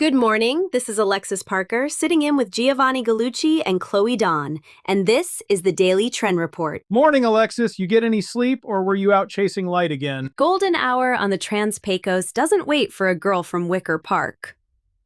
Good morning. This is Alexis Parker, sitting in with Giovanni Gallucci and Chloe Dawn, and this is the Daily Trend Report. Morning, Alexis. You get any sleep, or were you out chasing light again? Golden hour on the Trans-Pecos doesn't wait for a girl from Wicker Park.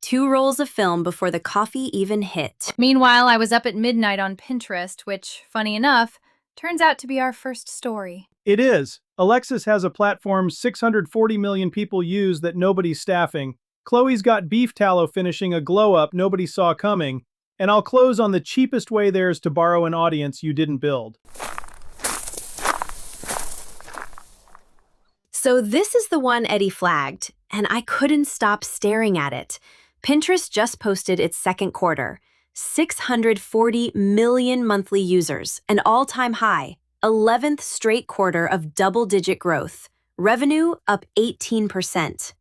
2 rolls of film before the coffee even hit. Meanwhile, I was up at midnight on Pinterest, which, funny enough, turns out to be our first story. It is. Alexis has a platform 640 million people use that nobody's staffing. Chloe's got beef tallow finishing a glow-up nobody saw coming, and I'll close on the cheapest way there's to borrow an audience you didn't build. So this is the one Eddie flagged, and I couldn't stop staring at it. Pinterest just posted its second quarter. 640 million monthly users, an all-time high, 11th straight quarter of double-digit growth. Revenue up 18%.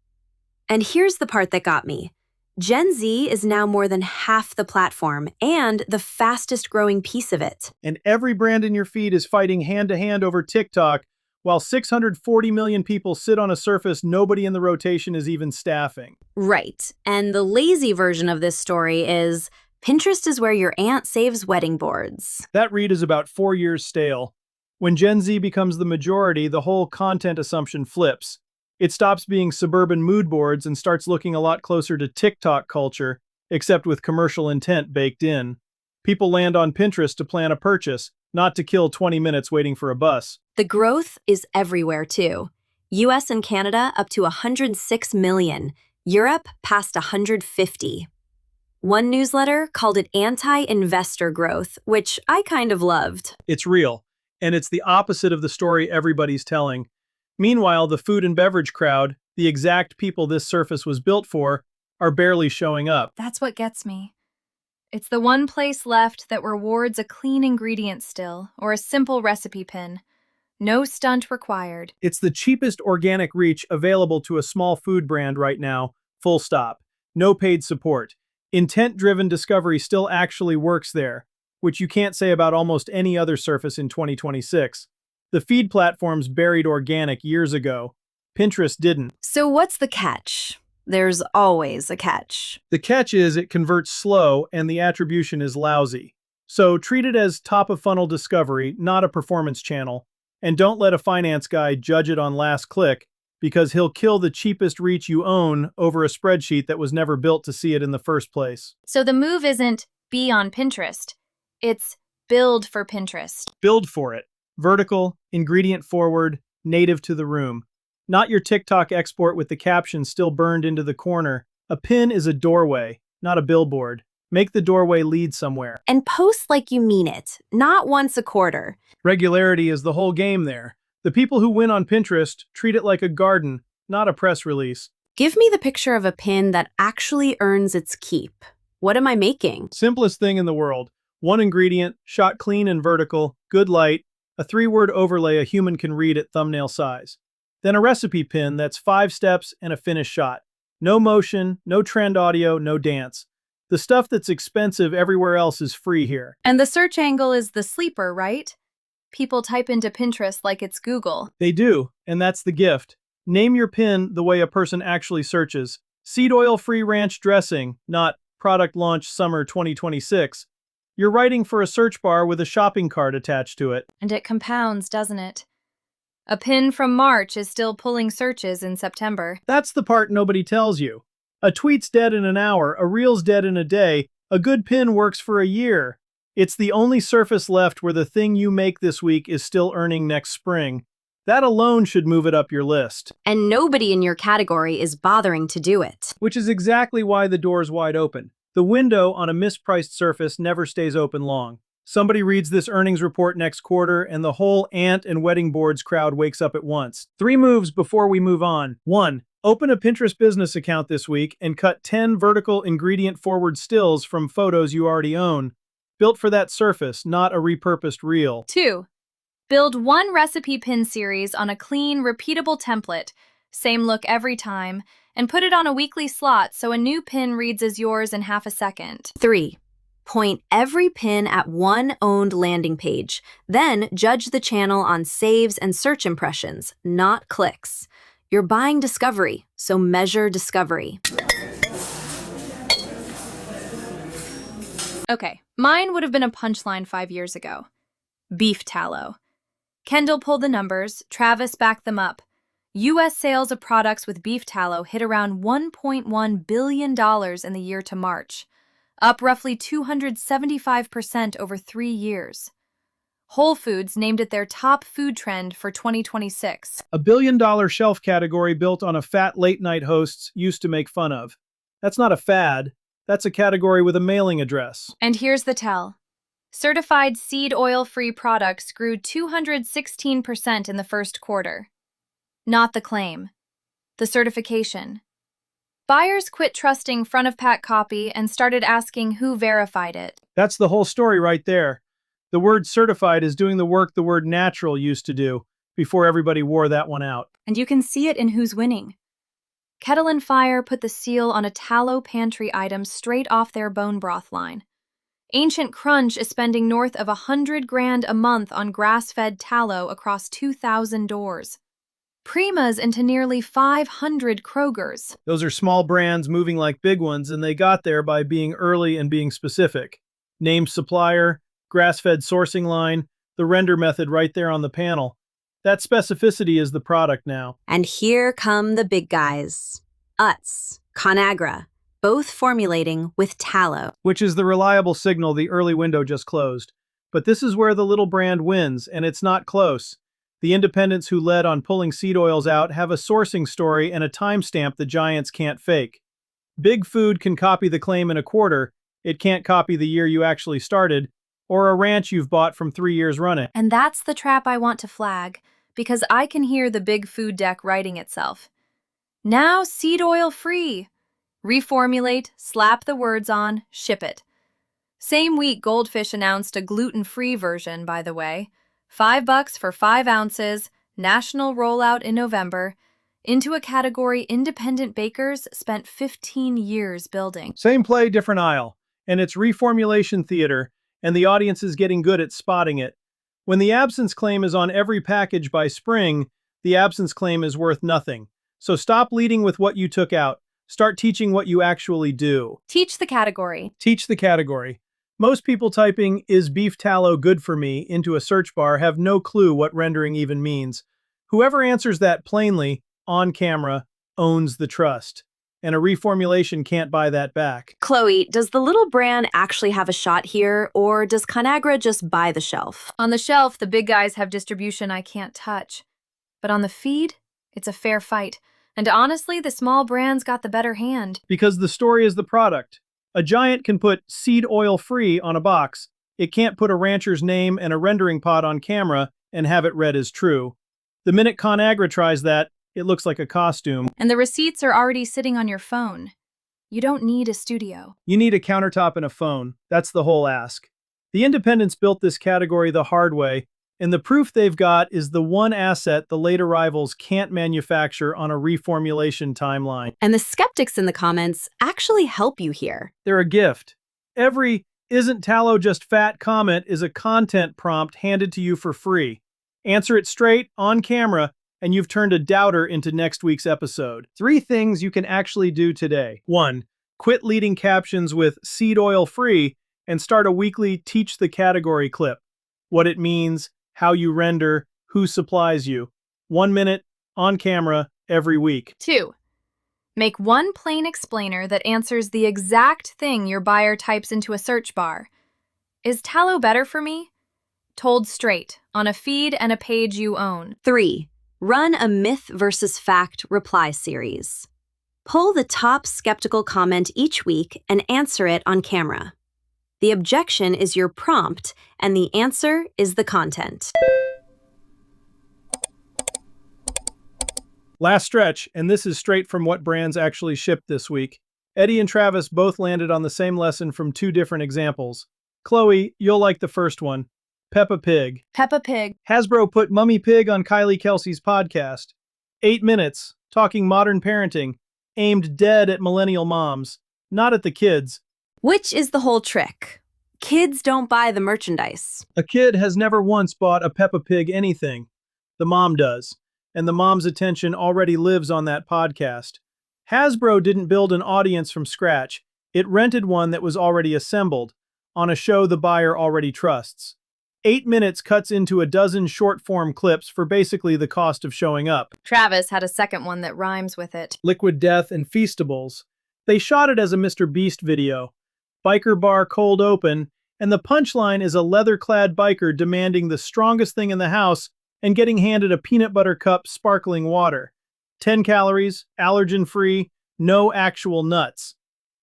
And here's the part that got me. Gen Z is now more than half the platform and the fastest growing piece of it. And every brand in your feed is fighting hand-to-hand over TikTok, while 640 million people sit on a surface nobody in the rotation is even staffing. Right. And the lazy version of this story is Pinterest is where your aunt saves wedding boards. That read is about 4 years stale. When Gen Z becomes the majority, the whole content assumption flips. It stops being suburban mood boards and starts looking a lot closer to TikTok culture, except with commercial intent baked in. People land on Pinterest to plan a purchase, not to kill 20 minutes waiting for a bus. The growth is everywhere too. US and Canada up to 106 million. Europe past 150. One newsletter called it anti-investor growth, which I kind of loved. It's real, and it's the opposite of the story everybody's telling. Meanwhile, the food and beverage crowd, the exact people this surface was built for, are barely showing up. That's what gets me. It's the one place left that rewards a clean ingredient still or a simple recipe pin. No stunt required. It's the cheapest organic reach available to a small food brand right now, full stop. No paid support. Intent-driven discovery still actually works there, which you can't say about almost any other surface in 2026. The feed platforms buried organic years ago. Pinterest didn't. So what's the catch? There's always a catch. The catch is it converts slow and the attribution is lousy. So treat it as top-of-funnel discovery, not a performance channel. And don't let a finance guy judge it on last click, because he'll kill the cheapest reach you own over a spreadsheet that was never built to see it in the first place. So the move isn't be on Pinterest. It's build for Pinterest. Build for it. Vertical, ingredient forward, native to the room. Not your TikTok export with the caption still burned into the corner. A pin is a doorway, not a billboard. Make the doorway lead somewhere. And post like you mean it, not once a quarter. Regularity is the whole game there. The people who win on Pinterest treat it like a garden, not a press release. Give me the picture of a pin that actually earns its keep. What am I making? Simplest thing in the world. One ingredient, shot clean and vertical, good light, a 3-word overlay a human can read at thumbnail size. Then a recipe pin that's 5 steps and a finished shot. No motion, no trend audio, no dance. The stuff that's expensive everywhere else is free here. And the search angle is the sleeper, right? People type into Pinterest like it's Google. They do, and that's the gift. Name your pin the way a person actually searches. Seed oil-free ranch dressing, not product launch summer 2026. You're writing for a search bar with a shopping cart attached to it. And it compounds, doesn't it? A pin from March is still pulling searches in September. That's the part nobody tells you. A tweet's dead in an hour, a reel's dead in a day, a good pin works for a year. It's the only surface left where the thing you make this week is still earning next spring. That alone should move it up your list. And nobody in your category is bothering to do it. Which is exactly why the door's wide open. The window on a mispriced surface never stays open long. Somebody reads this earnings report next quarter, and the whole aunt and wedding boards crowd wakes up at once. 3 moves before we move on. 1. Open a Pinterest business account this week and cut 10 vertical ingredient forward stills from photos you already own. Built for that surface, not a repurposed reel. 2. Build one recipe pin series on a clean, repeatable template, same look every time, and put it on a weekly slot so a new pin reads as yours in half a second. 3. Point every pin at one owned landing page. Then judge the channel on saves and search impressions, not clicks. You're buying discovery, so measure discovery. Okay, mine would have been a punchline 5 years ago. Beef tallow. Kendall pulled the numbers, Travis backed them up. U.S. sales of products with beef tallow hit around $1.1 billion in the year to March, up roughly 275% over 3 years. Whole Foods named it their top food trend for 2026. A billion-dollar shelf category built on a fat late-night hosts used to make fun of. That's not a fad. That's a category with a mailing address. And here's the tell. Certified seed oil-free products grew 216% in the first quarter. Not the claim. The certification. Buyers quit trusting front-of-pack copy and started asking who verified it. That's the whole story right there. The word certified is doing the work the word natural used to do before everybody wore that one out. And you can see it in who's winning. Kettle and Fire put the seal on a tallow pantry item straight off their bone broth line. Ancient Crunch is spending north of $100,000 a month on grass-fed tallow across 2,000 doors. Prima's into nearly 500 Kroger's. Those are small brands moving like big ones, and they got there by being early and being specific. Named supplier, grass-fed sourcing line, the render method right there on the panel. That specificity is the product now. And here come the big guys. Utz, Conagra, both formulating with tallow. Which is the reliable signal the early window just closed. But this is where the little brand wins, and it's not close. The independents who led on pulling seed oils out have a sourcing story and a timestamp the giants can't fake. Big Food can copy the claim in a quarter. It can't copy the year you actually started, or a ranch you've bought from 3 years running. And that's the trap I want to flag, because I can hear the Big Food deck writing itself. Now seed oil free. Reformulate, slap the words on, ship it. Same week, Goldfish announced a gluten-free version, by the way. $5 for 5 ounces, national rollout in November, into a category independent bakers spent 15 years building. Same play, different aisle. And it's reformulation theater, and the audience is getting good at spotting it. When the absence claim is on every package by spring, the absence claim is worth nothing. So stop leading with what you took out. Start teaching what you actually do. Teach the category. Teach the category. Most people typing "is beef tallow good for me" into a search bar have no clue what rendering even means. Whoever answers that plainly, on camera, owns the trust. And a reformulation can't buy that back. Chloe, does the little brand actually have a shot here, or does Conagra just buy the shelf? On the shelf, the big guys have distribution I can't touch. But on the feed, it's a fair fight. And honestly, the small brands got the better hand. Because the story is the product. A giant can put seed oil free on a box. It can't put a rancher's name and a rendering pod on camera and have it read as true. The minute Conagra tries that, it looks like a costume. And the receipts are already sitting on your phone. You don't need a studio. You need a countertop and a phone. That's the whole ask. The independents built this category the hard way, and the proof they've got is the one asset the late arrivals can't manufacture on a reformulation timeline. And the skeptics in the comments actually help you here. They're a gift. Every "isn't tallow just fat" comment is a content prompt handed to you for free. Answer it straight, on camera, and you've turned a doubter into next week's episode. 3 things you can actually do today. 1. Quit leading captions with "seed oil free" and start a weekly Teach the Category clip. What it means, how you render, who supplies you. 1 minute, on camera, every week. 2. Make one plain explainer that answers the exact thing your buyer types into a search bar. Is tallow better for me? Told straight, on a feed and a page you own. 3. Run a myth versus fact reply series. Pull the top skeptical comment each week and answer it on camera. The objection is your prompt, and the answer is the content. Last stretch, and this is straight from what brands actually shipped this week. Eddie and Travis both landed on the same lesson from 2 different examples. Chloe, you'll like the first one. Peppa Pig. Peppa Pig. Hasbro put Mummy Pig on Kylie Kelsey's podcast. 8 minutes, talking modern parenting, aimed dead at millennial moms, not at the kids. Which is the whole trick. Kids don't buy the merchandise. A kid has never once bought a Peppa Pig anything. The mom does, and the mom's attention already lives on that podcast. Hasbro didn't build an audience from scratch. It rented one that was already assembled. on a show the buyer already trusts. 8 minutes cuts into a dozen short-form clips for basically the cost of showing up. Travis had a second one that rhymes with it. Liquid Death and Feastables. They shot it as a Mr. Beast video. Biker bar cold open, and the punchline is a leather-clad biker demanding the strongest thing in the house and getting handed a peanut butter cup sparkling water. 10 calories, allergen-free, no actual nuts.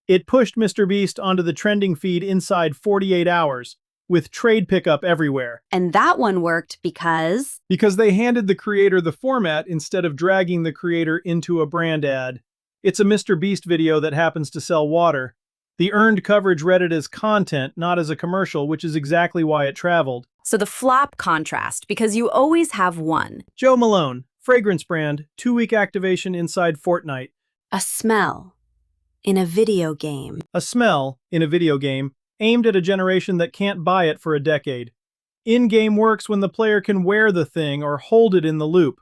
It pushed Mr. Beast onto the trending feed inside 48 hours, with trade pickup everywhere. And that one worked because They handed the creator the format instead of dragging the creator into a brand ad. It's a Mr. Beast video that happens to sell water. The earned coverage read it as content, not as a commercial, which is exactly why it traveled. So the flop contrast, because you always have one. Joe Malone, fragrance brand, 2-week activation inside Fortnite. A smell in a video game. A smell in a video game aimed at a generation that can't buy it for a decade. In-game works when the player can wear the thing or hold it in the loop.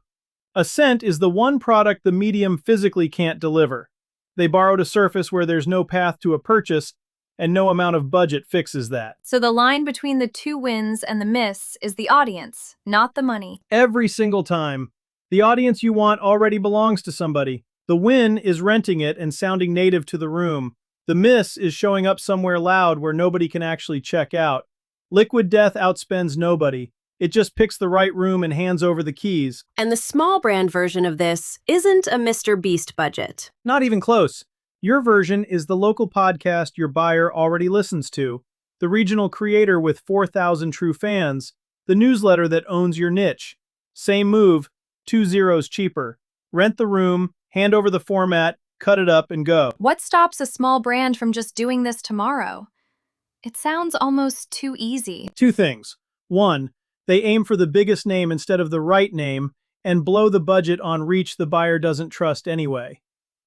A scent is the one product the medium physically can't deliver. They borrowed a surface where there's no path to a purchase, and no amount of budget fixes that. So the line between the two wins and the miss is the audience, not the money. Every single time. The audience you want already belongs to somebody. The win is renting it and sounding native to the room. The miss is showing up somewhere loud where nobody can actually check out. Liquid Death outspends nobody. It just picks the right room and hands over the keys. And the small brand version of this isn't a Mr. Beast budget. Not even close. Your version is the local podcast your buyer already listens to, the regional creator with 4,000 true fans, the newsletter that owns your niche. Same move, 2 zeros cheaper. Rent the room, hand over the format, cut it up, and go. What stops a small brand from just doing this tomorrow? It sounds almost too easy. 2 things. 1, they aim for the biggest name instead of the right name and blow the budget on reach the buyer doesn't trust anyway.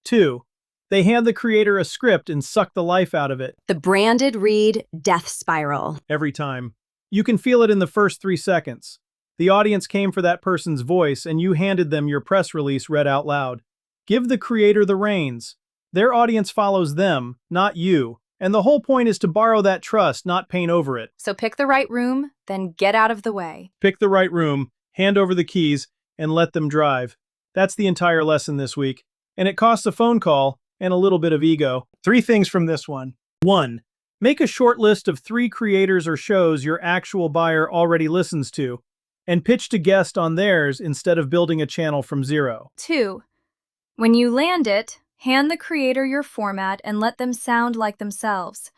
2, they hand the creator a script and suck the life out of it. The branded read death spiral. Every time. You can feel it in the first 3 seconds. The audience came for that person's voice and you handed them your press release read out loud. Give the creator the reins. Their audience follows them, not you. And the whole point is to borrow that trust, not paint over it. So pick the right room, then get out of the way. Pick the right room, hand over the keys, and let them drive. That's the entire lesson this week. And it costs a phone call and a little bit of ego. 3 things from this one. 1, make a short list of 3 creators or shows your actual buyer already listens to, and pitch to guest on theirs instead of building a channel from zero. 2, when you land it, hand the creator your format and let them sound like themselves.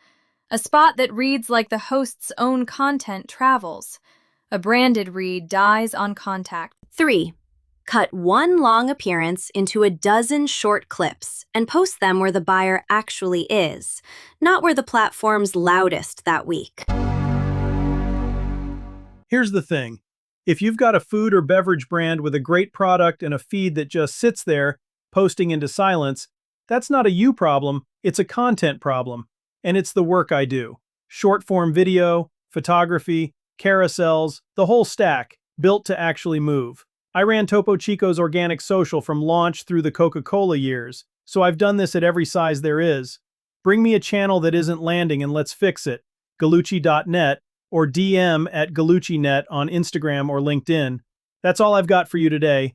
A spot that reads like the host's own content travels. A branded read dies on contact. 3, cut one long appearance into a dozen short clips and post them where the buyer actually is, not where the platform's loudest that week. Here's the thing. If you've got a food or beverage brand with a great product and a feed that just sits there, posting into silence, that's not a you problem, it's a content problem. And it's the work I do. Short-form video, photography, carousels, the whole stack, built to actually move. I ran Topo Chico's organic social from launch through the Coca-Cola years, so I've done this at every size there is. Bring me a channel that isn't landing and let's fix it. gallucci.net or DM at gallucci.net on Instagram or LinkedIn. That's all I've got for you today.